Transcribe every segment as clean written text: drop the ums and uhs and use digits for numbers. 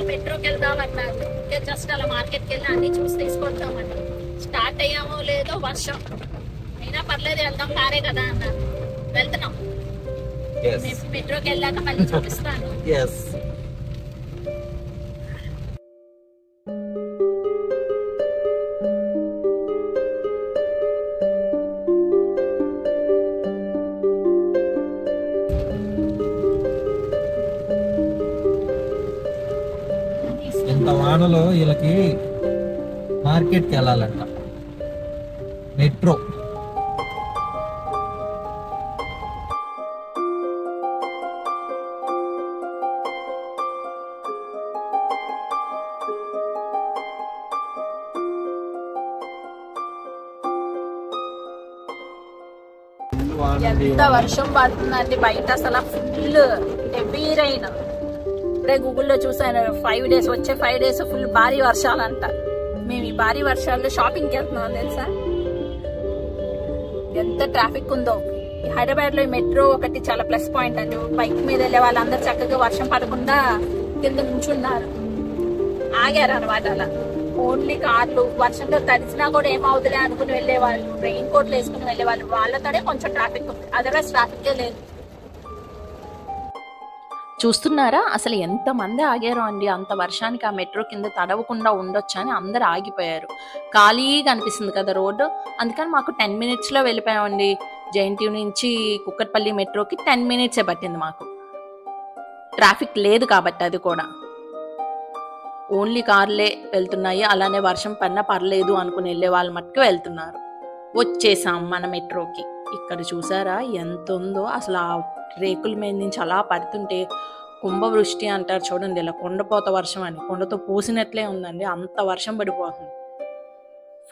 పిల్లలు మెట్రోకి వెళ్దామన్నారు. జస్ట్ అలా మార్కెట్కి వెళ్ళి అన్ని చూసి తీసుకొద్దామని స్టార్ట్ అయ్యామో లేదో వర్షం అయినా పర్లేదు వెళ్దాం కారే కదా అన్నారు. వెళ్తున్నాం. మెట్రోకి వెళ్ళాక మళ్ళీ చూపిస్తాను. ఇంత వానలో వీళ్ళకి మార్కెట్కి వెళ్ళాలంట. మెట్రో ఎంత వర్షం పడుతుందండి బయట, అసలు ఫుల్ హెవీ రైన్. ఇప్పుడే గూగుల్లో చూసాను 5 days, వచ్చే 5 days ఫుల్ భారీ వర్షాలంట. మేము ఈ భారీ వర్షాల్లో షాపింగ్కి వెళ్తున్నాం తెలుసా. ఎంత ట్రాఫిక్ ఉందో. హైదరాబాద్ లో ఈ మెట్రో ఒకటి చాలా ప్లస్ పాయింట్ అండి. బైక్ మీద వెళ్ళే వాళ్ళందరూ చక్కగా వర్షం పడకుండా కింద నుంచున్నారు, ఆగారు అనమాట. అలా ఓన్లీ కార్లు వర్షంలో తడిచినా కూడా ఏమవుతుందిలే అనుకుని వెళ్ళేవాళ్ళు, రెయిన్ కోట్లు వేసుకుని వెళ్ళేవాళ్ళు. వాళ్ళతోనే కొంచెం ట్రాఫిక్ ఉంది, అదర్వైజ్ ట్రాఫిక్ లేదు. చూస్తున్నారా అసలు ఎంత మంది ఆగారో అండి. అంత వర్షానికి ఆ మెట్రో కింద తడవకుండా ఉండొచ్చు అని అందరు ఆగిపోయారు. ఖాళీగా అనిపిస్తుంది కదా రోడ్డు. అందుకని మాకు 10 minutes లో వెళ్ళిపోయామండి. జేఎన్టీయూ నుంచి కుక్కట్పల్లి మెట్రోకి 10 minutes పట్టింది మాకు. ట్రాఫిక్ లేదు కాబట్టి, అది కూడా ఓన్లీ కార్లే వెళ్తున్నాయి. అలానే వర్షం పడినా పర్లేదు అనుకుని వెళ్ళే వాళ్ళు మట్టుకు వెళ్తున్నారు. వచ్చేసాం మన మెట్రోకి. ఇక్కడ చూసారా ఎంత ఉందో అసలు. ఆ రేకుల మీద నుంచి అలా పడుతుంటే కుంభవృష్టి అంటారు చూడండి, ఇలా కొండపోత వర్షం అని, కొండతో పూసినట్లే ఉందండి. అంత వర్షం పడిపోతుంది.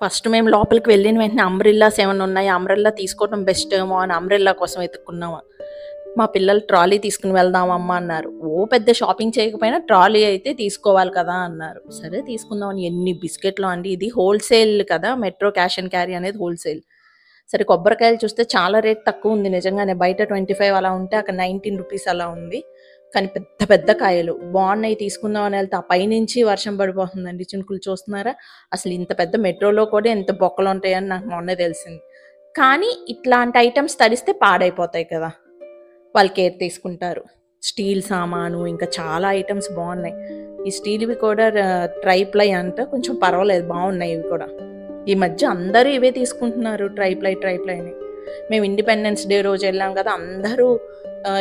ఫస్ట్ మేము లోపలికి వెళ్ళిన వెంటనే అంబ్రెల్లాస్ ఏమైనా ఉన్నాయి, అంబ్రెల్లా తీసుకోవడం బెస్ట్ ఏమో అని అంబ్రెల్లా కోసం వెతుక్కున్నాము. మా పిల్లలు ట్రాలీ తీసుకుని వెళ్దామమ్మా అన్నారు. ఓ పెద్ద షాపింగ్ చేయకపోయినా ట్రాలీ అయితే తీసుకోవాలి కదా అన్నారు. సరే తీసుకుందామని. ఎన్ని బిస్కెట్లు అండి. ఇది హోల్సేల్ కదా, మెట్రో క్యాష్ అండ్ క్యారీ అనేది హోల్సేల్. సరే కొబ్బరికాయలు చూస్తే చాలా రేట్ తక్కువ ఉంది నిజంగానే. బయట 25 అలా ఉంటే అక్కడ 19 rupees అలా ఉంది. కానీ పెద్ద పెద్ద కాయలు బాగున్నాయి, తీసుకుందాం అని వెళ్తే ఆ పైనుంచి వర్షం పడిపోతుందండి. చినుకులు చూస్తున్నారా. అసలు ఇంత పెద్ద మెట్రోలో కూడా ఎంత బొక్కలు ఉంటాయని నాకు మొన్నే తెలిసింది. కానీ ఇట్లాంటి ఐటమ్స్ తడిస్తే పాడైపోతాయి కదా, వాళ్ళు కేర్ తీసుకుంటారు. స్టీల్ సామాను ఇంకా చాలా ఐటమ్స్ బాగున్నాయి. ఈ స్టీల్వి కూడా ట్రైప్లై అంట, కొంచెం పర్వాలేదు, బాగున్నాయి ఇవి కూడా. ఈ మధ్య అందరూ ఇవే తీసుకుంటున్నారు, ట్రైప్లై అని. మేము ఇండిపెండెన్స్ డే రోజు వెళ్ళాం కదా, అందరూ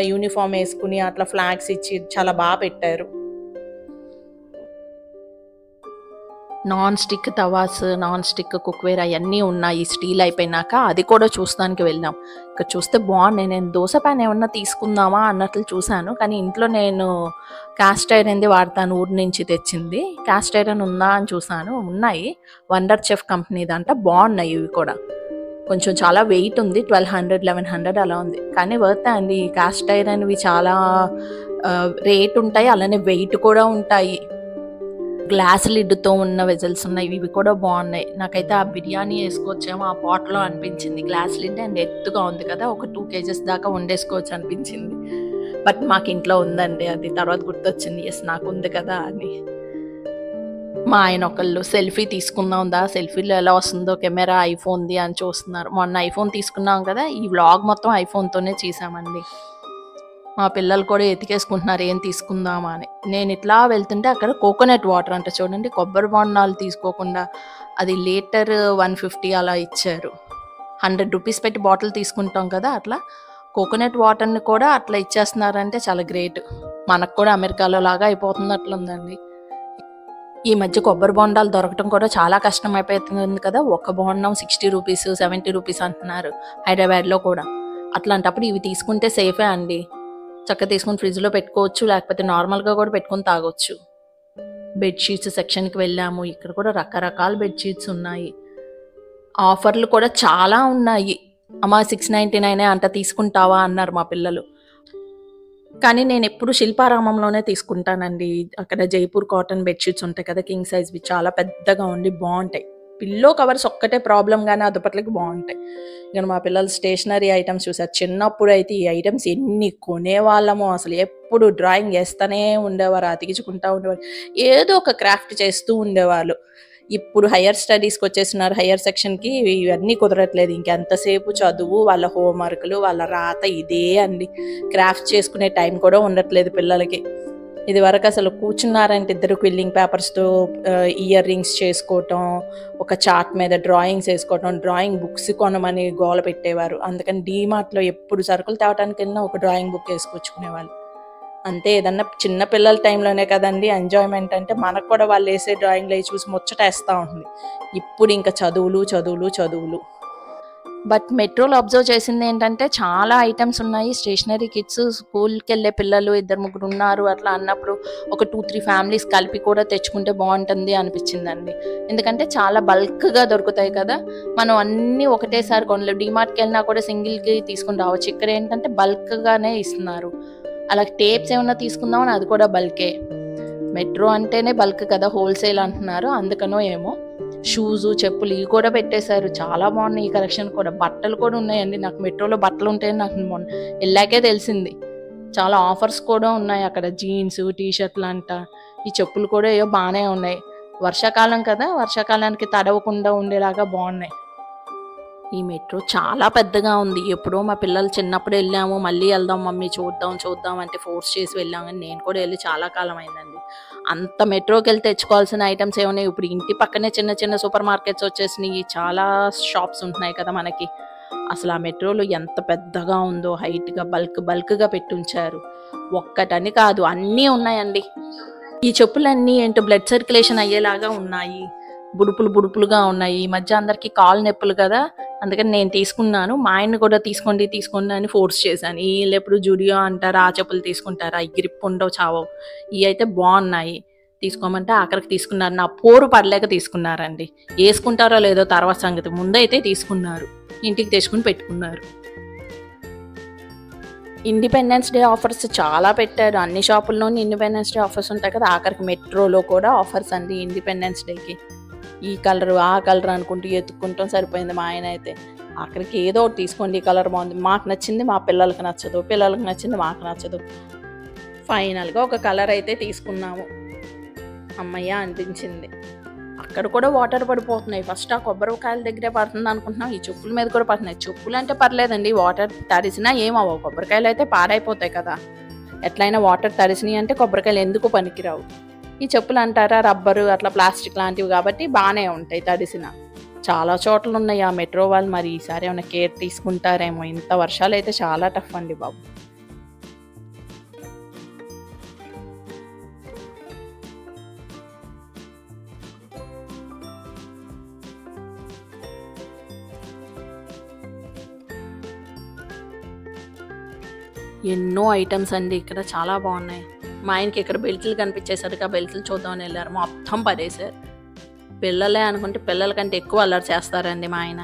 యూనిఫామ్ వేసుకుని అట్లా ఫ్లాగ్స్ ఇచ్చి చాలా బాగా పెట్టారు. Non stick tawas, non stick cookware అవన్నీ ఉన్నాయి. స్టీల్ అయిపోయినాక అది కూడా చూస్తానికి వెళ్ళాం. ఇక్కడ చూస్తే బాగున్నాయి. నేను దోశ ప్యాన్ ఏమన్నా తీసుకుందామా అన్నట్లు చూశాను, కానీ ఇంట్లో నేను క్యాస్ట్ ఐరన్ది వాడతాను, ఊరి నుంచి తెచ్చింది. క్యాస్ట్ ఐరన్ ఉందా అని చూసాను, ఉన్నాయి. వండర్ చెఫ్ కంపెనీది అంట, బాగున్నాయి ఇవి కూడా. కొంచెం చాలా వెయిట్ ఉంది, 1200 1100 అలా ఉంది. కానీ వర్త్ అండి. ఈ క్యాస్ట్ ఐరన్వి చాలా రేట్ ఉంటాయి, అలానే వెయిట్ కూడా ఉంటాయి. గ్లాస్ లిడ్తో ఉన్న వెజల్స్ ఉన్నాయి, ఇవి కూడా బాగున్నాయి. నాకైతే ఆ బిర్యానీ వేసుకోవచ్చేమో ఆ పాట్లో అనిపించింది. గ్లాస్ లిడ్ అండ్ ఎత్తుగా ఉంది కదా, ఒక 2 kgs దాకా వండేసుకోవచ్చు అనిపించింది. బట్ మాకు ఇంట్లో ఉందండి అది. తర్వాత గుర్తొచ్చింది, ఎస్ నాకు ఉంది కదా అని. మా ఆయన ఒకళ్ళు సెల్ఫీ తీసుకుందాం సెల్ఫీలో ఎలా వస్తుందో కెమెరా ఐఫోన్ది అని చూస్తున్నారు. మొన్న ఐఫోన్ తీసుకున్నాం కదా, ఈ వ్లాగ్ మొత్తం ఐఫోన్తోనే చేసామండి. మా పిల్లలు కూడా ఎతికేసుకుంటున్నారు ఏం తీసుకుందామా అని. నేను ఇట్లా వెళ్తుంటే అక్కడ కోకోనట్ వాటర్ అంట చూడండి, కొబ్బరి బొండాలు తీసుకోకుండా అది లీటర్ 150 అలా ఇచ్చారు. 100 rupees పెట్టి బాటిల్ తీసుకుంటాం కదా, అట్లా కోకోనట్ వాటర్ని కూడా అట్లా ఇచ్చేస్తున్నారంటే చాలా గ్రేట్. మనకు కూడా అమెరికాలో లాగా అయిపోతున్నట్లుందండి. ఈ మధ్య కొబ్బరి బొండాలు దొరకటం కూడా చాలా కష్టం అయిపోతుంది కదా. ఒక బొండం 60 rupees 70 rupees అంటున్నారు హైదరాబాద్లో కూడా. అట్లాంటప్పుడు ఇవి తీసుకుంటే సేఫే అండి. చక్కగా తీసుకుని ఫ్రిడ్జ్లో పెట్టుకోవచ్చు, లేకపోతే నార్మల్గా కూడా పెట్టుకుని తాగొచ్చు. బెడ్షీట్స్ సెక్షన్కి వెళ్ళాము. ఇక్కడ కూడా రకరకాల బెడ్షీట్స్ ఉన్నాయి. ఆఫర్లు కూడా చాలా ఉన్నాయి. అమ్మ 699 అంట, తీసుకుంటావా అన్నారు మా పిల్లలు. కానీ నేను ఎప్పుడు శిల్పారామంలోనే తీసుకుంటానండి. అక్కడ జైపూర్ కాటన్ బెడ్షీట్స్ ఉంటాయి కదా, కింగ్ సైజ్వి, చాలా పెద్దగా ఉండి బాగుంటాయి. పిల్లో కవర్స్ ఒక్కటే ప్రాబ్లం, కానీ ఆ దుప్పట్లకి బాగుంటాయి. ఇక మా పిల్లలు స్టేషనరీ ఐటమ్స్ చూసారు. చిన్నప్పుడు అయితే ఈ ఐటమ్స్ ఎన్ని కొనేవాళ్ళమో, అసలు ఎప్పుడు డ్రాయింగ్ వేస్తూనే ఉండేవారు, అతికించుకుంటూ ఉండేవారు, ఏదో ఒక క్రాఫ్ట్ చేస్తూ ఉండేవాళ్ళు. ఇప్పుడు హైయర్ స్టడీస్కి వచ్చేస్తున్నారు, హైయర్ సెక్షన్కి, ఇవన్నీ కుదరట్లేదు. ఇంకెంతసేపు చదువు, వాళ్ళ హోంవర్క్లు, వాళ్ళ రాత, ఇదే అండి. క్రాఫ్ట్ చేసుకునే టైం కూడా ఉండట్లేదు పిల్లలకి. ఇది వరకు అసలు కూర్చున్నారంటే ఇద్దరు క్విల్లింగ్ పేపర్స్తో ఇయర్ రింగ్స్ చేసుకోవటం, ఒక చార్ట్ మీద డ్రాయింగ్స్ వేసుకోవటం, డ్రాయింగ్ బుక్స్ కొనమని గోల పెట్టేవారు. అందుకని డీమార్ట్లో ఎప్పుడు సరుకులు తేవడానికి వెళ్ళినా ఒక డ్రాయింగ్ బుక్ వేసుకొచ్చుకునేవాళ్ళు. అంతే, ఏదన్నా చిన్న పిల్లల టైంలోనే కదండి ఎంజాయ్మెంట్ అంటే. మనకు కూడా వాళ్ళు వేసే డ్రాయింగ్లు అవి చూసి ముచ్చటేస్తూ ఉంటుంది. ఇప్పుడు ఇంకా చదువులు చదువులు చదువులు. బట్ మెట్రోలో అబ్జర్వ్ చేసింది ఏంటంటే చాలా ఐటమ్స్ ఉన్నాయి. స్టేషనరీ కిట్స్, స్కూల్కి వెళ్ళే పిల్లలు 2-3 ఉన్నారు అట్లా అన్నప్పుడు ఒక 2-3 ఫ్యామిలీస్ కలిపి కూడా తెచ్చుకుంటే బాగుంటుంది అనిపించిందండి. ఎందుకంటే చాలా బల్క్గా దొరుకుతాయి కదా, మనం అన్నీ ఒకటేసారి కొనలేము. డిమార్ట్కి వెళ్ళినా కూడా సింగిల్కి తీసుకుని రావచ్చు. ఇక్కడ ఏంటంటే బల్క్గానే ఇస్తున్నారు. అలా టేప్స్ ఏమన్నా తీసుకుందామని అది కూడా బల్కే. మెట్రో అంటేనే బల్క్ కదా, హోల్సేల్ అంటున్నారు, అందుకనో ఏమో. షూస్, చెప్పులు ఇవి కూడా పెట్టేశారు. చాలా బాగున్నాయి ఈ కలెక్షన్ కూడా. బట్టలు కూడా ఉన్నాయండి. నాకు మెట్రోలో బట్టలు ఉంటాయని నాకు మొన్న వెళ్ళాకే తెలిసింది. చాలా ఆఫర్స్ కూడా ఉన్నాయి అక్కడ. జీన్స్, టీషర్ట్లు అంట. ఈ చెప్పులు కూడా ఏవో బాగానే ఉన్నాయి. వర్షాకాలం కదా, వర్షాకాలానికి తడవకుండా ఉండేలాగా బాగున్నాయి. ఈ మెట్రో చాలా పెద్దగా ఉంది. ఎప్పుడో మా పిల్లలు చిన్నప్పుడు వెళ్ళాము, మళ్ళీ వెళ్దాం మమ్మీ చూద్దాం అంటే ఫోర్స్ చేసి వెళ్ళాం. కానీ నేను కూడా వెళ్ళి చాలా కాలం అయిందండి. అంత మెట్రోకి వెళ్ళి తెచ్చుకోవాల్సిన ఐటమ్స్ ఏమున్నాయి. ఇప్పుడు ఇంటి పక్కనే చిన్న చిన్న సూపర్ మార్కెట్స్ వచ్చేసినాయి, చాలా షాప్స్ ఉంటున్నాయి కదా మనకి. అసలు ఆ మెట్రోలో ఎంత పెద్దగా ఉందో, హైట్గా బల్క్గా పెట్టి ఉంచారు. ఒక్కటని కాదు, అన్నీ ఉన్నాయండి. ఈ చెప్పులన్నీ ఏంటో బ్లడ్ సర్క్యులేషన్ అయ్యేలాగా ఉన్నాయి. బుడుపులుగా ఉన్నాయి. ఈ మధ్య అందరికీ కాలు నొప్పులు కదా, అందుకని నేను తీసుకున్నాను. మా ఆయన్ని కూడా తీసుకోండి అని ఫోర్స్ చేశాను. వీళ్ళు ఎప్పుడు జుడియో అంటారు, ఆ చెప్పులు తీసుకుంటారా, ఈ గ్రిప్ ఉండవు చావో. ఇవి అయితే బాగున్నాయి, తీసుకోమంటే ఆఖరికి తీసుకున్నారు. నా పోరు పడలేక తీసుకున్నారండి. వేసుకుంటారో లేదో తర్వాత సంగతి, ముందైతే తీసుకున్నారు, ఇంటికి తెచ్చుకుని పెట్టుకున్నారు. ఇండిపెండెన్స్ డే ఆఫర్స్ చాలా పెట్టారు. అన్ని షాపుల్లోని ఇండిపెండెన్స్ డే ఆఫర్స్ ఉంటాయి కదా, ఆఖరికి మెట్రోలో కూడా ఆఫర్స్ అండి ఇండిపెండెన్స్ డేకి. ఈ కలర్ ఆ కలర్ అనుకుంటూ ఎత్తుక్కుంటాం సరిపోయింది. మా ఆయన అయితే ఆఖరికి ఏదో ఒకటి తీసుకోండి, ఈ కలర్ బాగుంది, మాకు నచ్చింది మా పిల్లలకి నచ్చదు, పిల్లలకి నచ్చింది మాకు నచ్చదు. ఫైనల్గా ఒక కలర్ అయితే తీసుకున్నాము. అమ్మయ్య అనిపించింది. అక్కడ కూడా వాటర్ పడిపోతున్నాయి. ఫస్ట్ ఆ కొబ్బరికాయల దగ్గరే పడుతుంది అనుకుంటున్నాం, ఈ చెప్పుల మీద కూడా పడుతున్నాయి. చెప్పులు అంటే పర్లేదండి, వాటర్ తడిసినా ఏమవ్వవు. కొబ్బరికాయలు అయితే పాడైపోతాయి కదా, ఎట్లయినా వాటర్ తడిసినాయి అంటే కొబ్బరికాయలు ఎందుకు పనికిరావు. ఈ చెప్పులు అంటారా, రబ్బరు అట్లా ప్లాస్టిక్ లాంటివి కాబట్టి బాగానే ఉంటాయి తడిసిన. చాలా చోట్ల ఉన్నాయి ఆ మెట్రో వాళ్ళు. మరి ఈసారి ఏమైనా కేర్ తీసుకుంటారేమో. ఇంత వర్షాలు అయితే చాలా టఫ్ అండి బాబు. ఎన్నో ఐటమ్స్ అండి ఇక్కడ, చాలా బాగున్నాయి. మా ఆయనకి ఇక్కడ బెల్ట్లు కనిపించేసరికి ఆ బెల్ట్లు చూద్దామని వెళ్ళారు, మొత్తం పడేశారు. పిల్లలే అనుకుంటే పిల్లల కంటే ఎక్కువ అల్లరి చేస్తారండి మా ఆయన.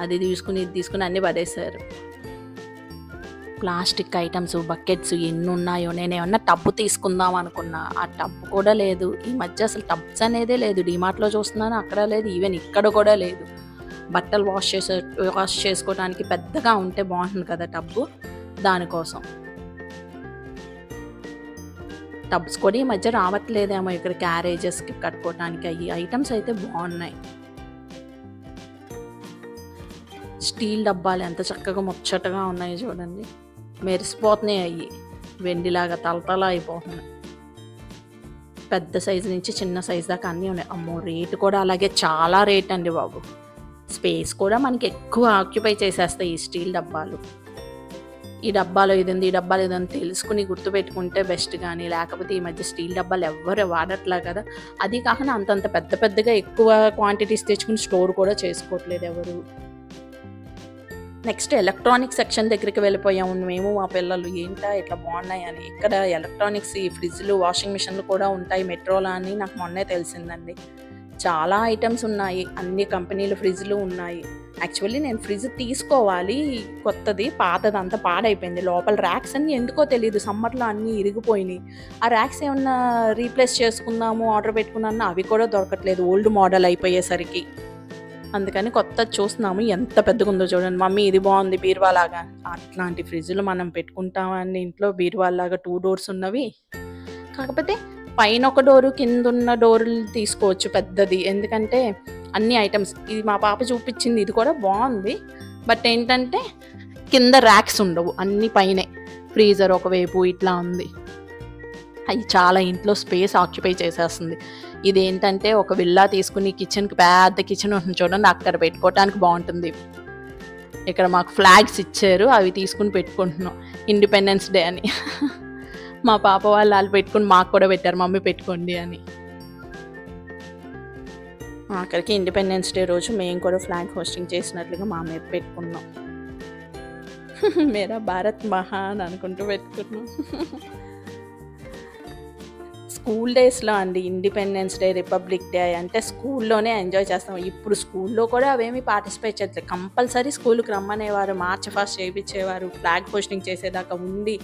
అది తీసుకుని ఇది తీసుకుని అన్నీ పడేశారు. ప్లాస్టిక్ ఐటమ్స్, బకెట్స్ ఎన్ని ఉన్నాయో. నేను ఏమన్నా టబ్బు తీసుకుందాం అనుకున్నా, ఆ టబ్బు కూడా లేదు. ఈ మధ్య అసలు టబ్స్ అనేదే లేదు. డిమార్ట్లో చూస్తున్నాను, అక్కడ లేదు, ఈవెన్ ఇక్కడ కూడా లేదు. బట్టలు వాష్ చేసుకోవడానికి పెద్దగా ఉంటే బాగుంటుంది కదా టబ్బు, దానికోసం. టబ్స్ కూడా ఈ మధ్య రావట్లేదేమో ఇక్కడ, క్యారేజెస్కి కట్టుకోవడానికి. అయ్యి ఐటమ్స్ అయితే బాగున్నాయి. స్టీల్ డబ్బాలు ఎంత చక్కగా ముచ్చటగా ఉన్నాయి చూడండి, మెరిసిపోతున్నాయి. అయ్యి వెండిలాగా తలతల అయిపోతున్నాయి. పెద్ద సైజు నుంచి చిన్న సైజు దాకా అన్నీ ఉన్నాయి. అమ్మో, రేటు కూడా అలాగే చాలా రేట్ అండి బాబు. స్పేస్ కూడా మనకి ఎక్కువ ఆక్యుపై చేసేస్తాయి ఈ స్టీల్ డబ్బాలు. ఈ డబ్బాలో ఇది ఉంది, ఈ డబ్బాలో ఇది అని తెలుసుకుని గుర్తుపెట్టుకుంటే బెస్ట్. కానీ లేకపోతే ఈ మధ్య స్టీల్ డబ్బాలు ఎవ్వరు వాడట్లా కదా. అది కాకుండా అంతంత పెద్దగా ఎక్కువ క్వాంటిటీస్ తెచ్చుకుని స్టోర్ కూడా చేసుకోవట్లేదు ఎవరు. నెక్స్ట్ ఎలక్ట్రానిక్ సెక్షన్ దగ్గరికి వెళ్ళిపోయాము మేము మా పిల్లలు. ఏంటా ఇట్లా బాగున్నాయి అని. ఇక్కడ ఎలక్ట్రానిక్స్, ఈ ఫ్రిడ్జ్లు, వాషింగ్ మిషన్లు కూడా ఉంటాయి మెట్రోలో అని నాకు మొన్నే తెలిసిందండి. చాలా ఐటమ్స్ ఉన్నాయి, అన్ని కంపెనీల ఫ్రిడ్జ్లు ఉన్నాయి. యాక్చువల్లీ నేను ఫ్రిడ్జ్ తీసుకోవాలి కొత్తది, పాతది అంతా పాడైపోయింది. లోపల ర్యాక్స్ అన్నీ ఎందుకో తెలియదు సమ్మర్లో అన్నీ ఇరిగిపోయినాయి. ఆ ర్యాక్స్ ఏమన్నా రీప్లేస్ చేసుకుందాము ఆర్డర్ పెట్టుకున్నాను, అవి కూడా దొరకట్లేదు ఓల్డ్ మోడల్ అయిపోయేసరికి. అందుకని కొత్తది చూస్తున్నాము. ఎంత పెద్దగా ఉందో చూడండి. మమ్మీ ఇది బాగుంది బీరువాలాగా. అట్లాంటి ఫ్రిడ్జ్లు మనం పెట్టుకుంటామని ఇంట్లో బీరువాలాగా 2 డోర్స్ ఉన్నవి. కాకపోతే పైన ఒక డోరు కింద ఉన్న డోర్లు తీసుకోవచ్చు పెద్దది, ఎందుకంటే అన్ని ఐటమ్స్. ఇది మా పాప చూపించింది, ఇది కూడా బాగుంది. బట్ ఏంటంటే కింద ర్యాక్స్ ఉండవు, అన్ని పైనే. ఫ్రీజర్ ఒకవైపు ఇట్లా ఉంది. అది చాలా ఇంట్లో స్పేస్ ఆక్యుపై చేసేస్తుంది. ఇదేంటంటే ఒక విల్లా తీసుకుని కిచెన్కి పెద్ద కిచెన్ ఉంటుంది చూడండి, అక్కడ పెట్టుకోవటానికి బాగుంటుంది. ఇక్కడ మాకు ఫ్లాగ్స్ ఇచ్చారు, అవి తీసుకుని పెట్టుకుంటున్నాం ఇండిపెండెన్స్ డే అని. మా పాప వాళ్ళు పెట్టుకుని మాకు కూడా పెట్టారు, మమ్మీ పెట్టుకోండి అని. అక్కడికి ఇండిపెండెన్స్ డే రోజు మేము కూడా ఫ్లాగ్ హోస్టింగ్ చేసినట్లుగా మా మీద పెట్టుకున్నాం. మేరా భారత్ మహాన్ అనుకుంటూ పెట్టుకున్నాం. స్కూల్ డేస్లో అండి ఇండిపెండెన్స్ డే, రిపబ్లిక్ డే అంటే స్కూల్లోనే ఎంజాయ్ చేస్తాం. ఇప్పుడు స్కూల్లో కూడా అవేమి పార్టిసిపేట్ చేయట్లేదు. కంపల్సరీ స్కూల్కి రమ్మనేవారు, మార్చ్ ఫాస్ట్ చేయించేవారు, ఫ్లాగ్ హోస్టింగ్ చేసేదాకా ఉండి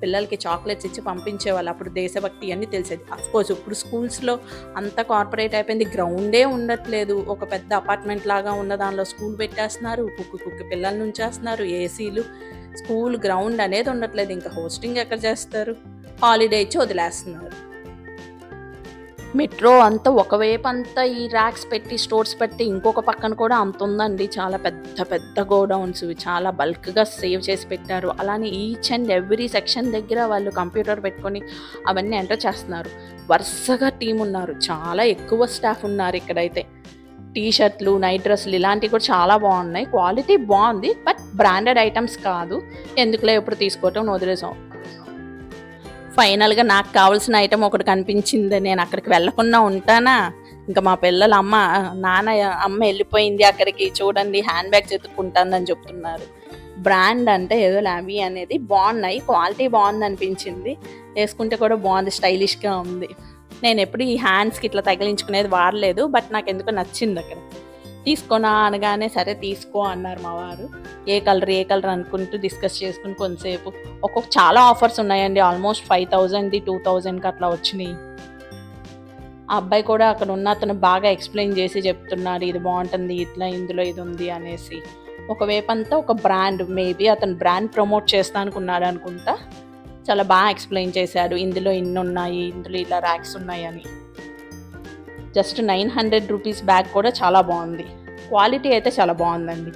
పిల్లలకి చాక్లెట్స్ ఇచ్చి పంపించేవాళ్ళు. అప్పుడు దేశభక్తి అన్నీ తెలిసేది. అఫ్కోర్స్ ఇప్పుడు స్కూల్స్లో అంతా కార్పొరేట్ అయిపోయింది, గ్రౌండే ఉండట్లేదు. ఒక పెద్ద అపార్ట్మెంట్ లాగా ఉన్న దానిలో స్కూల్ పెట్టేస్తున్నారు, కుక్కి పిల్లల్ని ఉంచేస్తున్నారు, ఏసీలు. స్కూల్ గ్రౌండ్ అనేది ఉండట్లేదు. ఇంకా హోస్టింగ్ ఎక్కడ చేస్తారు, హాలిడే ఇచ్చి వదిలేస్తున్నారు. మెట్రో అంతా ఒకవైపు అంతా ఈ ర్యాక్స్ పెట్టి స్టోర్స్ పెట్టి, ఇంకొక పక్కన కూడా అంత ఉందండి. చాలా పెద్ద పెద్ద గోడౌన్స్, చాలా బల్క్గా సేవ్ చేసి పెట్టారు. అలానే ఈచ్ అండ్ ఎవ్రీ సెక్షన్ దగ్గర వాళ్ళు కంప్యూటర్ పెట్టుకొని అవన్నీ ఎంటర్ చేస్తున్నారు. వరుసగా టీం ఉన్నారు, చాలా ఎక్కువ స్టాఫ్ ఉన్నారు ఇక్కడైతే. టీ షర్ట్లు, నైట్ డ్రెస్సులు ఇలాంటివి కూడా చాలా బాగున్నాయి. క్వాలిటీ బాగుంది, బట్ బ్రాండెడ్ ఐటమ్స్ కాదు. ఎందుకులే ఎప్పుడు తీసుకోవటం వదిలేసాం. ఫైనల్గా నాకు కావాల్సిన ఐటెం ఒకటి కనిపించింది. నేను అక్కడికి వెళ్ళకుండా ఉంటానా? ఇంకా మా పిల్లలు అమ్మ వెళ్ళిపోయింది అక్కడికి, చూడండి హ్యాండ్ బ్యాగ్స్ ఎత్తుక్కుంటానని చెప్తున్నారు. బ్రాండ్ అంటే ఏదో లావీ అనేది బాగున్నాయి, క్వాలిటీ బాగుంది అనిపించింది. వేసుకుంటే కూడా బాగుంది, స్టైలిష్గా ఉంది. నేను ఎప్పుడు ఈ హ్యాండ్స్కి ఇట్లా తగిలించుకునేది వాడలేదు, బట్ నాకు ఎందుకో నచ్చింది. అక్కడ తీసుకోనా అనగానే సరే తీసుకో అన్నారు మా వారు. ఏ కలర్ అనుకుంటూ డిస్కస్ చేసుకుని కొంతసేపు. చాలా ఆఫర్స్ ఉన్నాయండి, ఆల్మోస్ట్ 5,000 2,000కి అట్లా వచ్చినాయి. ఆ అబ్బాయి కూడా అక్కడ ఉన్న అతను బాగా ఎక్స్ప్లెయిన్ చేసి చెప్తున్నాడు, ఇది బాగుంటుంది, ఇట్లా ఇందులో ఇది ఉంది అనేసి. ఒకవైపు అంతా ఒక బ్రాండ్, మేబీ అతను బ్రాండ్ ప్రమోట్ చేస్తా అనుకున్నాడు అనుకుంటా. చాలా బాగా ఎక్స్ప్లెయిన్ చేశాడు, ఇందులో ఇన్ని ఉన్నాయి, ఇందులో ఇలా ర్యాక్స్ ఉన్నాయి అని. జస్ట్ 900 రూపీస్ బ్యాగ్ కూడా చాలా బాగుంది, క్వాలిటీ అయితే చాలా బాగుందండి.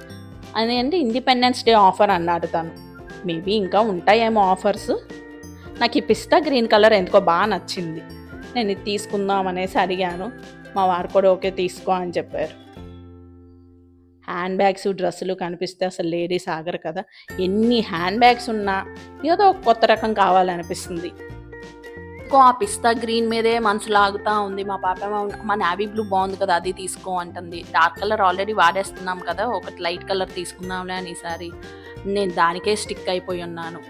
అది అంటే ఇండిపెండెన్స్ డే ఆఫర్ అన్నాడు తను. మేబీ ఇంకా ఉంటాయేమో ఆఫర్స్. నాకు ఈ పిస్తా గ్రీన్ కలర్ ఎందుకో బాగా నచ్చింది, నేను ఇది తీసుకుందాం అనేసి అడిగాను. మా వారు కూడా ఓకే తీసుకో అని చెప్పారు. హ్యాండ్ బ్యాగ్స్, డ్రెస్సులు కనిపిస్తే అసలు లేడీస్ ఆగరు కదా. ఎన్ని హ్యాండ్ బ్యాగ్స్ ఉన్నా ఏదో ఒక కొత్త రకం కావాలనిపిస్తుంది. ఆ పిస్తా గ్రీన్ మీదే మనసు లాగుతూ ఉంది. మా పాప మా నావీ బ్లూ బాగుంది కదా, అది తీసుకో అంటుంది. డార్క్ కలర్ ఆల్రెడీ వాడేస్తున్నాం కదా, ఒకటి లైట్ కలర్ తీసుకుందాంలే అని ఈసారి నేను దానికే స్టిక్ అయిపోయి ఉన్నాను.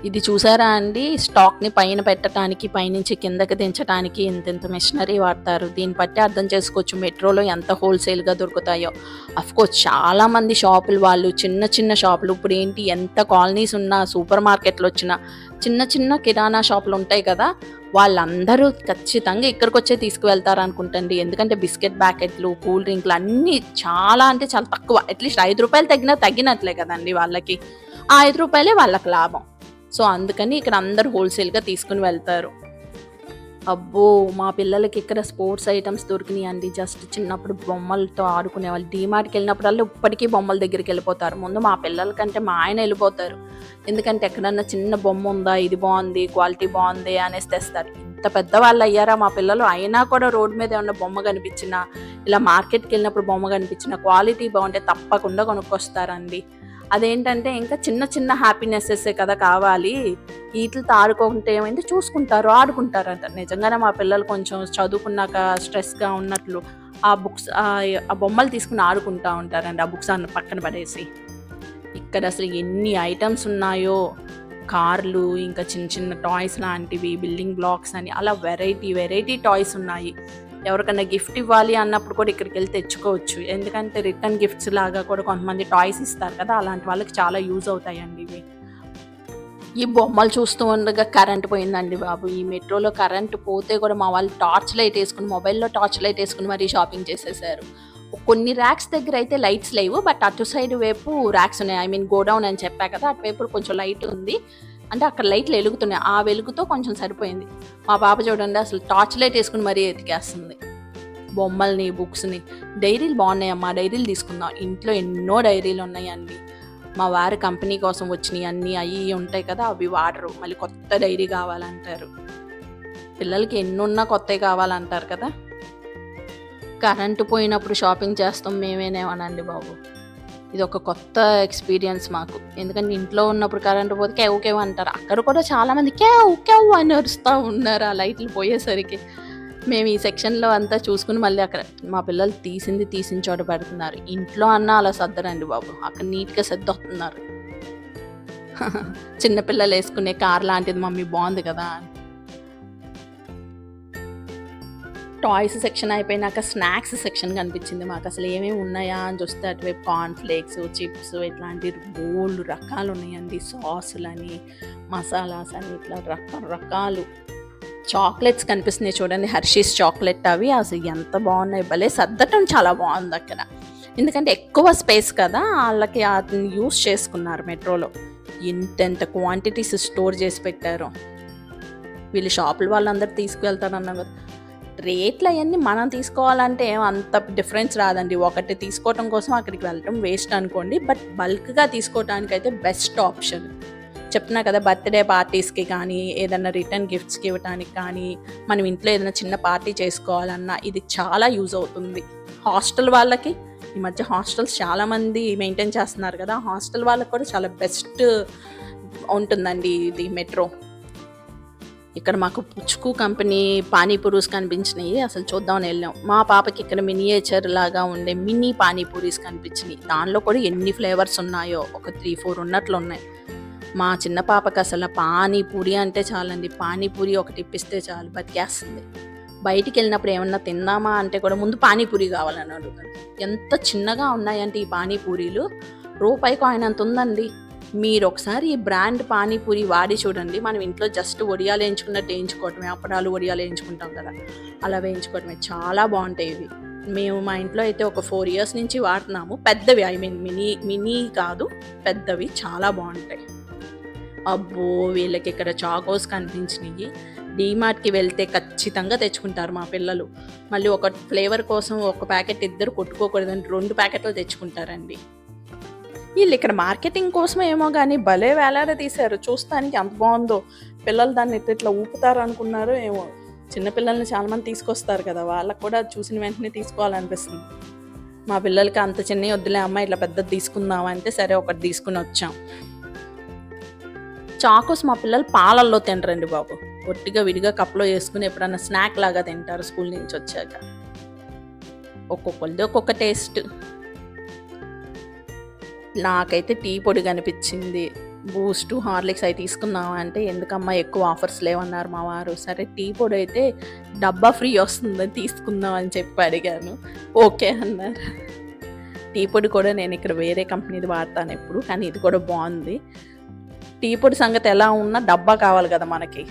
ఇది చూసారా అండి, స్టాక్ని పైన పెట్టడానికి, పైనుంచి కిందకి దించడానికి ఇంత మెషినరీ వాడతారు. దీన్ని బట్టి అర్థం చేసుకోవచ్చు మెట్రోలో ఎంత హోల్సేల్గా దొరుకుతాయో. అఫ్కోర్స్ చాలామంది షాపులు వాళ్ళు, చిన్న చిన్న షాపులు, ఇప్పుడు ఏంటి ఎంత కాలనీస్ ఉన్నా, సూపర్ మార్కెట్లు వచ్చినా, చిన్న చిన్న కిరాణా షాపులు ఉంటాయి కదా, వాళ్ళందరూ ఖచ్చితంగా ఇక్కడికి వచ్చే తీసుకువెళ్తారు అనుకుంటండి. ఎందుకంటే బిస్కెట్ ప్యాకెట్లు, కూల్ డ్రింక్లు అన్నీ చాలా అంటే చాలా తక్కువ. అట్లీస్ట్ 5 రూపాయలు తగ్గినట్లే కదండి వాళ్ళకి. ఆ 5 రూపాయలే వాళ్ళకి లాభం. సో అందుకని ఇక్కడ అందరూ హోల్సేల్గా తీసుకుని వెళ్తారు. అబ్బో, మా పిల్లలకి ఇక్కడ స్పోర్ట్స్ ఐటమ్స్ దొరికినాయి అండి. జస్ట్ చిన్నప్పుడు బొమ్మలతో ఆడుకునేవాళ్ళు. డీమార్ట్కి వెళ్ళినప్పుడల్లా ఇప్పటికీ బొమ్మల దగ్గరికి వెళ్ళిపోతారు. ముందు మా పిల్లలకంటే మా ఆయన వెళ్ళిపోతారు. ఎందుకంటే ఎక్కడన్నా చిన్న బొమ్మ ఉందా, ఇది బాగుంది, క్వాలిటీ బాగుంది అనేసి తెస్తారు. ఇంత పెద్దవాళ్ళు అయ్యారా మా పిల్లలు, అయినా కూడా రోడ్డు మీద ఏమన్నా బొమ్మ కనిపించినా, ఇలా మార్కెట్కి వెళ్ళినప్పుడు బొమ్మ కనిపించినా, క్వాలిటీ బాగుంటే తప్పకుండా కొనుక్కొస్తారండి. అదేంటంటే ఇంకా చిన్న చిన్న హ్యాపీనెస్సెసే కదా కావాలి. వీటితో ఆడుకుంటే ఏమైంది, చూసుకుంటారు, ఆడుకుంటారంట. నిజంగానే మా పిల్లలు కొంచెం చదువుకున్నాక స్ట్రెస్గా ఉన్నట్లు ఆ బుక్స్, ఆ బొమ్మలు తీసుకుని ఆడుకుంటూ ఉంటారండి. ఆ బుక్స్ పక్కన పడేసి. ఇక్కడ అసలు ఎన్ని ఐటమ్స్ ఉన్నాయో, కార్లు, ఇంకా చిన్న చిన్న టాయ్స్ లాంటివి, బిల్డింగ్ బ్లాక్స్ అని, అలా వెరైటీ టాయ్స్ ఉన్నాయి. ఎవరికైనా గిఫ్ట్ ఇవ్వాలి అన్నప్పుడు కూడా ఇక్కడికి వెళ్ళి తెచ్చుకోవచ్చు. ఎందుకంటే రిటర్న్ గిఫ్ట్స్ లాగా కూడా కొంతమంది టాయ్స్ ఇస్తారు కదా, అలాంటి వాళ్ళకి చాలా యూజ్ అవుతాయండి ఇవి. ఈ బొమ్మలు చూస్తూ ఉండగా కరెంట్ పోయిందండి బాబు. ఈ మెట్రోలో కరెంట్ పోతే కూడా మా వాళ్ళు టార్చ్ లైట్ వేసుకుని, మొబైల్లో టార్చ్ లైట్ వేసుకుని మరీ షాపింగ్ చేసేసారు. కొన్ని ర్యాక్స్ దగ్గర అయితే లైట్స్ లేవు, బట్ అటు సైడ్ వైపు ర్యాక్స్ ఉన్నాయి. ఐ మీన్ గోడౌన్ అని చెప్పా కదా, అటువైపు కొంచెం లైట్ ఉంది. అంటే అక్కడ లైట్లు వెలుగుతున్నాయి, ఆ వెలుగుతో కొంచెం సరిపోయింది. మా పాప చూడండి అసలు టార్చ్ లైట్ వేసుకుని మరీ ఎతికేస్తుంది బొమ్మల్ని, బుక్స్ని. డైరీలు బాగున్నాయమ్మా, డైరీలు తీసుకుందాం. ఇంట్లో ఎన్నో డైరీలు ఉన్నాయండి. మా వారి కంపెనీ కోసం వచ్చినాయి అన్నీ, అవి ఉంటాయి కదా, అవి వాడరు. మళ్ళీ కొత్త డైరీ కావాలంటారు. పిల్లలకి ఎన్నున్నా కొత్తవి కావాలంటారు కదా. కరెంటు పోయినప్పుడు షాపింగ్ చేస్తాం మేమేనేమోనండి బాబు. ఇది ఒక కొత్త ఎక్స్పీరియన్స్ మాకు. ఎందుకంటే ఇంట్లో ఉన్నప్పుడు కరెంటు పోతే కేవ్ కేవ్ అంటారు. అక్కడ కూడా చాలామంది కేవ్ కేవ్ అని అరుస్తూ ఉన్నారు ఆ లైట్లు పోయేసరికి. మేము ఈ సెక్షన్లో అంతా చూసుకుని మళ్ళీ అక్కడ మా పిల్లలు తీసిన చోట పెడుతున్నారు. ఇంట్లో అన్నా అలా సర్దరండి బాబు, అక్కడ నీట్గా సర్దొస్తున్నారు. చిన్నపిల్లలు వేసుకునే కార్ లాంటిది మమ్మీ బాగుంది కదా. టాయ్స్ సెక్షన్ అయిపోయినాక స్నాక్స్ సెక్షన్ కనిపించింది మాకు. అసలు ఏమేమి ఉన్నాయా అని చూస్తే అటువైపు కార్న్ ఫ్లేక్స్, చిప్స్, ఇట్లాంటి బోల్డ్ రకాలు ఉన్నాయండి. సాసులని, మసాలాస్ అని, ఇట్లా రకరకాలు చాక్లెట్స్ కనిపిస్తున్నాయి చూడండి. హర్షీస్ చాక్లెట్ అవి అసలు ఎంత బాగున్నాయి, భలే సర్దటం చాలా బాగుంది అక్కడ. ఎందుకంటే ఎక్కువ స్పేస్ కదా, వాళ్ళకి అది యూస్ చేసుకున్నారు మెట్రోలో. ఎంతెంత క్వాంటిటీస్ స్టోర్ చేసి పెట్టారు. వీళ్ళు షాపుల వాళ్ళందరూ తీసుకువెళ్తారన్నాం కదా. రేట్లు అవన్నీ మనం తీసుకోవాలంటే అంత డిఫరెన్స్ రాదండి. ఒకటి తీసుకోవటం కోసం అక్కడికి వెళ్ళటం వేస్ట్ అనుకోండి, బట్ బల్క్గా తీసుకోవటానికి అయితే బెస్ట్ ఆప్షన్. చెప్తున్నా కదా, బర్త్డే పార్టీస్కి కానీ, ఏదైనా రిటర్న్ గిఫ్ట్స్కి ఇవ్వడానికి కానీ, మనం ఇంట్లో ఏదైనా చిన్న పార్టీ చేసుకోవాలన్నా ఇది చాలా యూజ్ అవుతుంది. హాస్టల్ వాళ్ళకి, ఈ మధ్య హాస్టల్స్ చాలామంది మెయింటైన్ చేస్తున్నారు కదా, హాస్టల్ వాళ్ళకి కూడా చాలా బెస్ట్ ఉంటుందండి ఇది మెట్రో. ఇక్కడ మాకు పుచ్చుకు కంపెనీ పానీపూరీస్ కనిపించినాయి. అసలు చూద్దామని వెళ్ళాం. మా పాపకి ఇక్కడ మినియేచర్ లాగా ఉండే మినీ పానీపూరీస్ కనిపించినాయి. దానిలో కూడా ఎన్ని ఫ్లేవర్స్ ఉన్నాయో, ఒక 3-4 ఉన్నట్లు ఉన్నాయి. మా చిన్న పాపకి అసలు పానీపూరి అంటే చాలండి. పానీపూరి ఒకటి ఇప్పిస్తే చాలు, బతికేస్తుంది. బయటికి వెళ్ళినప్పుడు ఏమన్నా తిందామా అంటే కూడా ముందు పానీపూరి కావాలని అడుగుతుంది. ఎంత చిన్నగా ఉన్నాయంటే ఈ పానీపూరీలు, రూపాయి కాయిన్ అంత ఉందండి. మీరు ఒకసారి ఈ బ్రాండ్ పానీపూరి వాడి చూడండి. మనం ఇంట్లో జస్ట్ వడియాలు వేయించుకున్నట్టు వేయించుకోవటమే, అప్పడాలు వడియాలు వేయించుకుంటాం కదా, అలా వేయించుకోవటమే. చాలా బాగుంటాయి ఇవి. మేము మా ఇంట్లో అయితే ఒక 4 years నుంచి వాడుతున్నాము. పెద్దవి, ఐ మీన్ మినీ కాదు, పెద్దవి చాలా బాగుంటాయి. అబ్బో, వీళ్ళకి ఇక్కడ చాకోస్ కనిపించినాయి. డీమార్ట్కి వెళ్తే ఖచ్చితంగా తెచ్చుకుంటారు మా పిల్లలు. మళ్ళీ ఒక ఫ్లేవర్ కోసం ఒక ప్యాకెట్ ఇద్దరు కొట్టుకోకూడదని 2 ప్యాకెట్లు తెచ్చుకుంటారండి. వీళ్ళు ఇక్కడ మార్కెటింగ్ కోసం ఏమో కానీ భలే వేలాడ తీశారు. చూస్తానికి ఎంత బాగుందో. పిల్లలు దాన్ని ఇట్లా ఊపుతారు అనుకున్నారు ఏమో. చిన్నపిల్లల్ని చాలామంది తీసుకొస్తారు కదా, వాళ్ళకు కూడా చూసిన వెంటనే తీసుకోవాలనిపిస్తుంది. మా పిల్లలకి అంత చిన్నవి వద్దులే అమ్మ, ఇట్లా పెద్దది తీసుకుందాం అంటే సరే ఒకటి తీసుకుని వచ్చాం. చాకోస్ మా పిల్లలు పాలల్లో తినరండి బాబు, ఒట్టిగా విడిగా కప్లో వేసుకుని ఎప్పుడన్నా స్నాక్ లాగా తింటారు స్కూల్ నుంచి వచ్చాక. ఒక్కొక్కరిది ఒక్కొక్క టేస్ట్. నాకైతే టీ పొడి కనిపించింది. బూస్ట్, హార్లిక్స్ అవి తీసుకుందామా అంటే ఎందుకమ్మా ఎక్కువ ఆఫర్స్ లేవన్నారు మా వారు. సరే టీ పొడి అయితే డబ్బా ఫ్రీ వస్తుందని తీసుకుందాం అని చెప్పి అడిగాను. ఓకే అన్నారు. టీ పొడి కూడా నేను ఇక్కడ వేరే కంపెనీది వాడతాను ఎప్పుడు, కానీ ఇది కూడా బాగుంది. టీ పొడి సంగతి ఎలా ఉన్నా డబ్బా కావాలి కదా మనకి.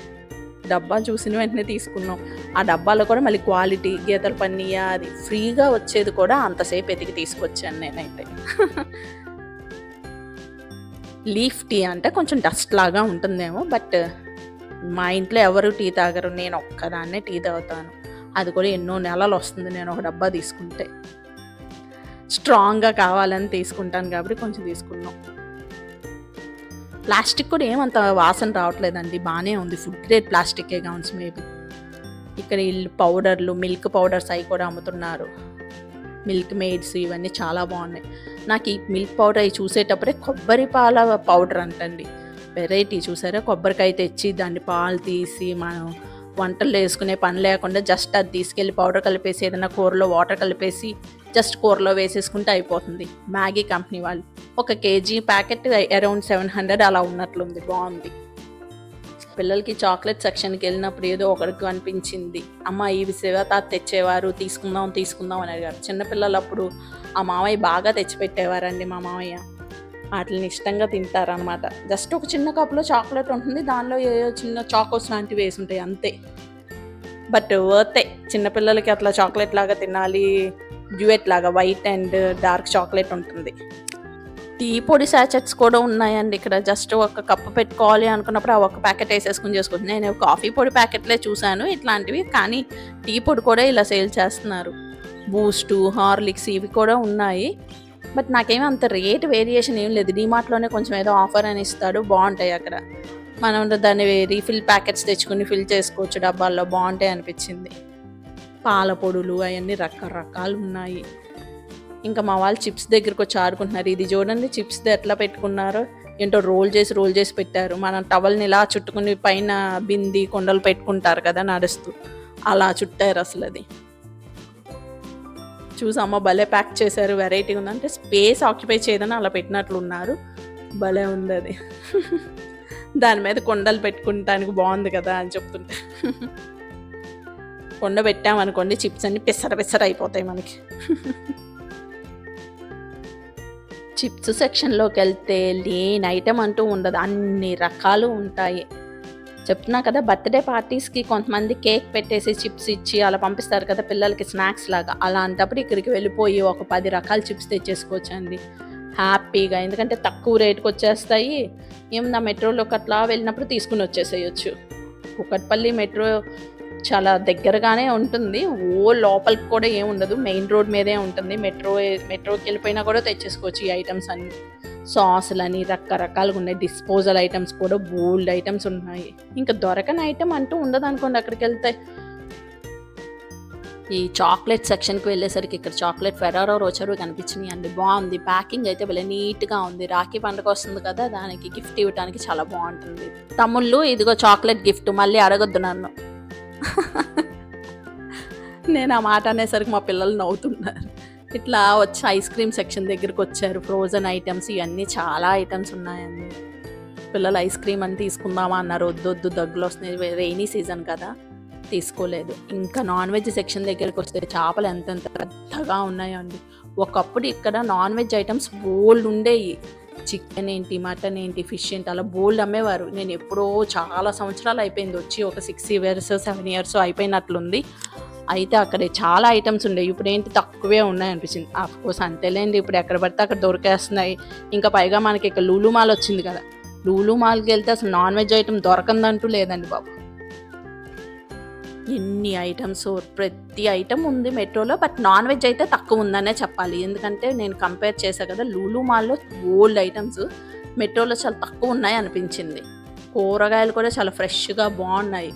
డబ్బా చూసిన వెంటనే తీసుకున్నాం. ఆ డబ్బాలో కూడా మళ్ళీ క్వాలిటీ, గీతల పన్నీయ అది ఫ్రీగా వచ్చేది కూడా అంతసేపు ఎతికి తీసుకొచ్చాను నేనైతే. లీఫ్ టీ అంటే కొంచెం డస్ట్ లాగా ఉంటుందేమో, బట్ మా ఇంట్లో ఎవరు టీ తాగరు, నేను ఒక్కదాన్నే టీ తాగుతాను. అది కూడా ఎన్నో నెలలు వస్తుంది నేను ఒక డబ్బా తీసుకుంటే. స్ట్రాంగ్గా కావాలని తీసుకుంటాను కాబట్టి కొంచెం తీసుకున్నాం. ప్లాస్టిక్ కూడా ఏమంత వాసన రావట్లేదండి, బాగానే ఉంది. ఫుడ్ గ్రేడ్ ప్లాస్టికే కావచ్చు మేబీ. ఇక్కడ వీళ్ళు పౌడర్లు, మిల్క్ పౌడర్స్ అవి కూడా అమ్ముతున్నారు. మిల్క్ మేడ్స్ ఇవన్నీ చాలా బాగున్నాయి. నాకు ఈ మిల్క్ పౌడర్ అవి చూసేటప్పుడే కొబ్బరి పాల పౌడర్ అంటండి, వెరైటీ. చూసారా, కొబ్బరికాయ తెచ్చి దాన్ని పాలు తీసి మనం వంటల్లో వేసుకునే పని లేకుండా జస్ట్ అది తీసుకెళ్ళి పౌడర్ కలిపేసి ఏదైనా కూరలో వాటర్ కలిపేసి జస్ట్ కూరలో వేసేసుకుంటే అయిపోతుంది. మ్యాగీ కంపెనీ వాళ్ళు 1 kg ప్యాకెట్ అరౌండ్ 700 అలా ఉన్నట్లుంది. బాగుంది. పిల్లలకి చాక్లెట్ సెక్షన్కి వెళ్ళినప్పుడు ఏదో ఒకరికి అనిపించింది, అమ్మ ఇవి శివతాత తెచ్చేవారు, తీసుకుందాం తీసుకుందాం అని అడిగారు. చిన్నపిల్లలప్పుడు ఆ మామయ్య బాగా తెచ్చిపెట్టేవారండి. మా మామయ్య వాటిని ఇష్టంగా తింటారనమాట. జస్ట్ ఒక చిన్న కప్లో చాక్లెట్ ఉంటుంది, దానిలో ఏదో చిన్న చాకోస్ లాంటివి వేసి ఉంటాయి అంతే. బట్ వర్తే, చిన్నపిల్లలకి అట్లా చాక్లెట్ లాగా తినాలి. డ్యూయెట్ లాగా వైట్ అండ్ డార్క్ చాక్లెట్ ఉంటుంది. టీ పొడి శాచెట్స్ కూడా ఉన్నాయండి ఇక్కడ. జస్ట్ ఒక కప్పు పెట్టుకోవాలి అనుకున్నప్పుడు ఆ ఒక్క ప్యాకెట్ వేసేసుకుని చేసుకోవచ్చు. నేను కాఫీ పొడి ప్యాకెట్లే చూశాను ఇట్లాంటివి, కానీ టీ పొడి కూడా ఇలా సేల్ చేస్తున్నారు. బూస్టు, హార్లిక్స్ ఇవి కూడా ఉన్నాయి. బట్ నాకేమీ అంత రేట్ వేరియేషన్ ఏం లేదు. డీమార్ట్లోనే కొంచెం ఏదో ఆఫర్ అని ఇస్తాడు, బాగుంటాయి అక్కడ. మనం దాన్ని రీఫిల్ ప్యాకెట్స్ తెచ్చుకుని ఫిల్ చేసుకోవచ్చు డబ్బాల్లో, బాగుంటాయి అనిపించింది. పాల పొడులు అవన్నీ రకరకాలు ఉన్నాయి. ఇంకా మా వాళ్ళు చిప్స్ దగ్గరకు వచ్చి ఆడుకుంటున్నారు. ఇది చూడండి చిప్స్ ఎట్లా పెట్టుకున్నారో ఏంటో, రోల్ చేసి పెట్టారు. మనం టవల్ని ఇలా చుట్టుకుని పైన బింది కొండలు పెట్టుకుంటారు కదా నడుస్తూ, అలా చుట్టారు. అసలు అది చూసమ్మ భలే ప్యాక్ చేశారు, వెరైటీగా ఉంది. అంటే స్పేస్ ఆక్యుపై చేయదని అలా పెట్టినట్లు ఉన్నారు, భలే ఉంది అది. దాని మీద కొండలు పెట్టుకుంటానికి బాగుంది కదా అని చెప్తుంటే. కొండ పెట్టామనుకోండి చిప్స్ అన్ని పిసర అయిపోతాయి మనకి. చిప్స్ సెక్షన్లోకి వెళ్తే లేని ఐటెం అంటూ ఉండదు, అన్ని రకాలు ఉంటాయి. చెప్తున్నా కదా, బర్త్డే పార్టీస్కి కొంతమంది కేక్ పెట్టేసి చిప్స్ ఇచ్చి అలా పంపిస్తారు కదా పిల్లలకి స్నాక్స్ లాగా. అలాంటప్పుడు ఇక్కడికి వెళ్ళిపోయి ఒక 10 రకాల చిప్స్ తెచ్చేసుకోవచ్చు అండి హ్యాపీగా. ఎందుకంటే తక్కువ రేటుకి వచ్చేస్తాయి. ఏమన్నా మెట్రోలోకి అట్లా వెళ్ళినప్పుడు తీసుకుని వచ్చేసేయచ్చు. కుకట్పల్లి మెట్రో చాలా దగ్గరగానే ఉంటుంది, ఓ లోపలికి కూడా ఏముండదు, మెయిన్ రోడ్ మీదే ఉంటుంది. మెట్రోకి వెళ్ళిపోయినా కూడా తెచ్చేసుకోవచ్చు ఈ ఐటమ్స్ అన్నీ. సాసులని రకరకాలుగా ఉన్నాయి. డిస్పోజల్ ఐటమ్స్ కూడా బోల్డ్ ఐటమ్స్ ఉన్నాయి. ఇంకా దొరకని ఐటమ్ అంటూ ఉండదు అనుకోండి అక్కడికి వెళ్తే. ఈ చాక్లెట్ సెక్షన్కి వెళ్ళేసరికి ఇక్కడ చాక్లెట్ ఫెరారో రోచరు కనిపించినాయి అండి, బాగుంది. ప్యాకింగ్ అయితే భలే నీట్గా ఉంది. రాఖీ పండుగ వస్తుంది కదా, దానికి గిఫ్ట్ ఇవ్వడానికి చాలా బాగుంటుంది. తమ్ముళ్ళు ఇదిగో చాక్లెట్ గిఫ్ట్, మళ్ళీ అడగొద్దు నన్ను. నేను ఆ మాట అనేసరికి మా పిల్లలు నవ్వుతున్నారు. ఇట్లా వచ్చి ఐస్ క్రీమ్ సెక్షన్ దగ్గరికి వచ్చారు. ఫ్రోజన్ ఐటమ్స్ ఇవన్నీ చాలా ఐటమ్స్ ఉన్నాయండి. పిల్లలు ఐస్ క్రీమ్ అని తీసుకుందామా అన్నారు, వద్దొద్దు దగ్గులు వస్తున్నాయి, రెయినీ సీజన్ కదా, తీసుకోలేదు. ఇంకా నాన్ వెజ్ సెక్షన్ దగ్గరికి వస్తే చేపలు ఎంతెంత పెద్దగా ఉన్నాయండి. ఒకప్పుడు ఇక్కడ నాన్ వెజ్ ఐటమ్స్ బోల్డ్ ఉండేవి. చికెన్ ఏంటి, మటన్ ఏంటి, ఫిష్ ఏంటి, అలా బోల్డ్ అమ్మేవారు. నేను ఎప్పుడో చాలా సంవత్సరాలు అయిపోయింది వచ్చి, ఒక 6 years 7 years అయిపోయినట్లుంది. అయితే అక్కడ చాలా ఐటమ్స్ ఉండేవి, ఇప్పుడు ఏంటి తక్కువే ఉన్నాయి అనిపించింది. ఆఫ్కోర్స్ అంతేలేండి, ఇప్పుడు ఎక్కడ పడితే అక్కడ దొరికేస్తున్నాయి. ఇంకా పైగా మనకి ఇక్కడ లూలు మాల్ వచ్చింది కదా, లూలు మాల్కి వెళ్తే అసలు నాన్ వెజ్ ఐటమ్ దొరకందంటూ లేదండి బాబు. ఎన్ని ఐటమ్స్, ప్రతి ఐటమ్ ఉంది మెట్రోలో. బట్ నాన్ వెజ్ అయితే తక్కువ ఉందనే చెప్పాలి. ఎందుకంటే నేను కంపేర్ చేశా కదా, లూలు మాల్లో ఓల్డ్ ఐటమ్స్, మెట్రోలో చాలా తక్కువ ఉన్నాయి అనిపించింది. కూరగాయలు కూడా చాలా ఫ్రెష్గా బాగున్నాయి.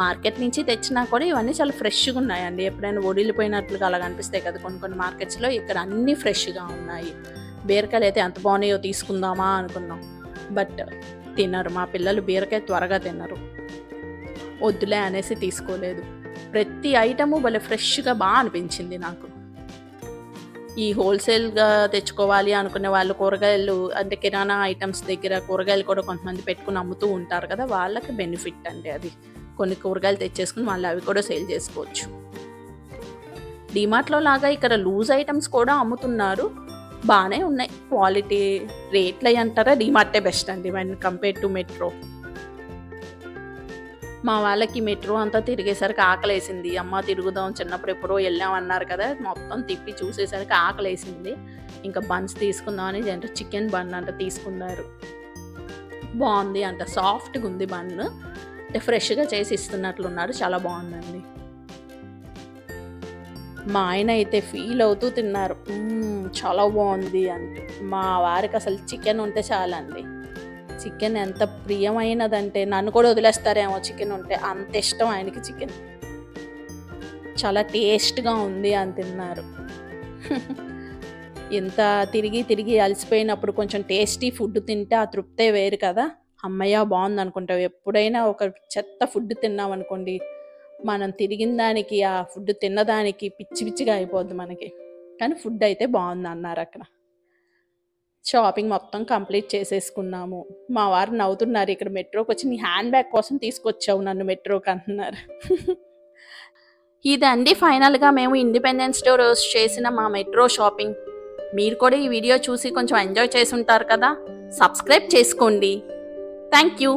మార్కెట్ నుంచి తెచ్చినా కూడా ఇవన్నీ చాలా ఫ్రెష్గా ఉన్నాయండి. ఎప్పుడైనా ఒడిలిపోయినట్లుగా అలా కనిపిస్తాయి కదా కొన్ని మార్కెట్స్లో, ఇక్కడ అన్నీ ఫ్రెష్గా ఉన్నాయి. బీరకాయలు అయితే ఎంత బాగున్నాయో తీసుకుందామా అనుకున్నాం, బట్ తినరు మా పిల్లలు, బీరకాయ త్వరగా తినరు, వద్దులే అనేసి తీసుకోలేదు. ప్రతి ఐటము భలే ఫ్రెష్గా బాగా అనిపించింది నాకు. ఈ హోల్సేల్గా తెచ్చుకోవాలి అనుకునే వాళ్ళు, కూరగాయలు అంటే కిరాణా ఐటమ్స్ దగ్గర కూరగాయలు కూడా కొంతమంది పెట్టుకుని అమ్ముతూ ఉంటారు కదా, వాళ్ళకి బెనిఫిట్ అండి అది. కొన్ని కూరగాయలు తెచ్చేసుకుని వాళ్ళు అవి కూడా సేల్ చేసుకోవచ్చు. డీమార్ట్లో లాగా ఇక్కడ లూజ్ ఐటమ్స్ కూడా అమ్ముతున్నారు, బాగానే ఉన్నాయి. క్వాలిటీ రేట్లు అవి అంటారా, డీమార్టే బెస్ట్ అండి when కంపేర్ టు మెట్రో. మా వాళ్ళకి మెట్రో అంతా తిరిగేసరికి ఆకలేసింది. అమ్మ తిరుగుదాం, చిన్నప్పుడు ఎప్పుడో వెళ్ళామన్నారు కదా, మొత్తం తిప్పి చూసేసరికి ఆకలేసింది. ఇంకా బన్స్ తీసుకుందామని అంటే చికెన్ బన్ అంట తీసుకున్నారు. బాగుంది అంట, సాఫ్ట్గా ఉంది బన్, ఫ్రెష్గా చేసి ఇస్తున్నట్లున్నారు, చాలా బాగుందండి. మా ఆయన అయితే ఫీల్ అవుతూ తిన్నారు, చాలా బాగుంది అంటే. మా వారికి అసలు చికెన్ ఉంటే చాలండి, చికెన్ ఎంత ప్రియమైనదంటే నన్ను కూడా వదిలేస్తారేమో చికెన్ ఉంటే, అంత ఇష్టం ఆయనకి చికెన్. చాలా టేస్ట్గా ఉంది అని తిన్నారు. ఎంత తిరిగి అలసిపోయినప్పుడు కొంచెం టేస్టీ ఫుడ్ తింటే ఆ తృప్తే వేరు కదా. అమ్మయ్య బాగుంది అనుకుంటావు. ఎప్పుడైనా ఒక చెత్త ఫుడ్ తిన్నామనుకోండి, మనం తిరిగిన దానికి ఆ ఫుడ్ తిన్నదానికి పిచ్చిగా అయిపోద్ది మనకి. కానీ ఫుడ్ అయితే బాగుంది అన్నారు అక్కడ. షాపింగ్ మొత్తం కంప్లీట్ చేసేసుకున్నాము. మా వారు నవ్వుతున్నారు, ఇక్కడ మెట్రోకి వచ్చి నీ హ్యాండ్ బ్యాగ్ కోసం తీసుకొచ్చావు నన్ను మెట్రోకి అంటున్నారు. ఇదండి ఫైనల్గా మేము ఇండిపెండెన్స్ డే రోజు చేసిన మా మెట్రో షాపింగ్. మీరు కూడా ఈ వీడియో చూసి కొంచెం ఎంజాయ్ చేసి ఉంటారు కదా. సబ్స్క్రైబ్ చేసుకోండి. Thank you.